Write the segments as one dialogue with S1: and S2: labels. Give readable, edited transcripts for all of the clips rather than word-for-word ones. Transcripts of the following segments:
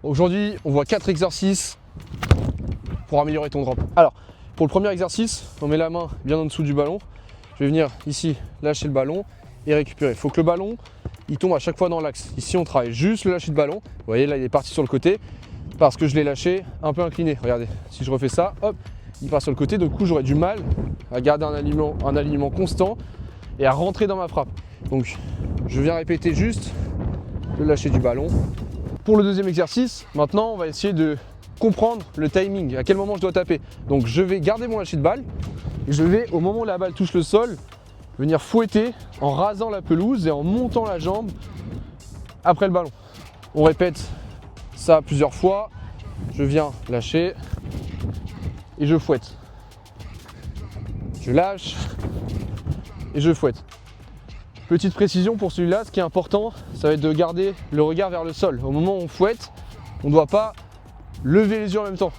S1: Aujourd'hui, on voit 4 exercices pour améliorer ton drop. Alors, pour le premier exercice, on met la main bien en dessous du ballon. Je vais venir ici, lâcher le ballon et récupérer. Il faut que le ballon, il tombe à chaque fois dans l'axe. Ici, on travaille juste le lâcher de ballon. Vous voyez, là, il est parti sur le côté parce que je l'ai lâché un peu incliné. Regardez, si je refais ça, hop, il part sur le côté. Du coup, j'aurai du mal à garder un alignement constant et à rentrer dans ma frappe. Donc, je viens répéter juste le lâcher du ballon. Pour le deuxième exercice, maintenant, on va essayer de comprendre le timing, à quel moment je dois taper. Donc, je vais garder mon lâcher de balle et je vais, au moment où la balle touche le sol, venir fouetter en rasant la pelouse et en montant la jambe après le ballon. On répète ça plusieurs fois. Je viens lâcher et je fouette. Je lâche et je fouette. Petite précision pour celui-là, ce qui est important, ça va être de garder le regard vers le sol. Au moment où on fouette, on ne doit pas lever les yeux en même temps.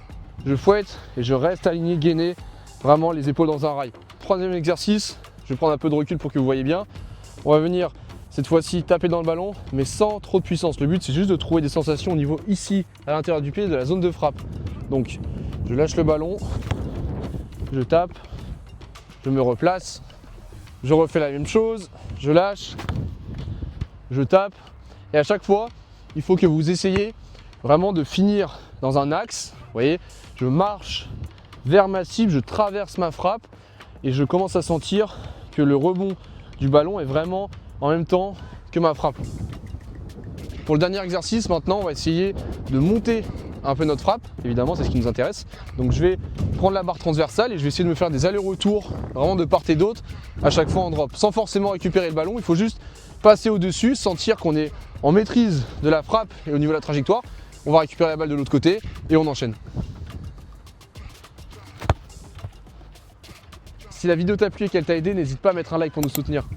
S1: Je fouette et je reste aligné, gainé, vraiment les épaules dans un rail. Troisième exercice, je vais prendre un peu de recul pour que vous voyez bien. On va venir cette fois-ci taper dans le ballon, mais sans trop de puissance. Le but, c'est juste de trouver des sensations au niveau ici, à l'intérieur du pied, de la zone de frappe. Donc, je lâche le ballon, je tape, je me replace, je refais la même chose, je lâche, je tape. Et à chaque fois, il faut que vous essayiez vraiment de finir dans un axe. Vous voyez, je marche vers ma cible, je traverse ma frappe et je commence à sentir que le rebond du ballon est vraiment en même temps que ma frappe. Pour le dernier exercice, maintenant, on va essayer de monter un peu notre frappe. Évidemment, c'est ce qui nous intéresse. Donc, je vais prendre la barre transversale et je vais essayer de me faire des allers-retours vraiment de part et d'autre à chaque fois en drop, sans forcément récupérer le ballon. Il faut juste passer au-dessus, sentir qu'on est en maîtrise de la frappe et au niveau de la trajectoire. On va récupérer la balle de l'autre côté et on enchaîne. Si la vidéo t'a plu et qu'elle t'a aidé, n'hésite pas à mettre un like pour nous soutenir.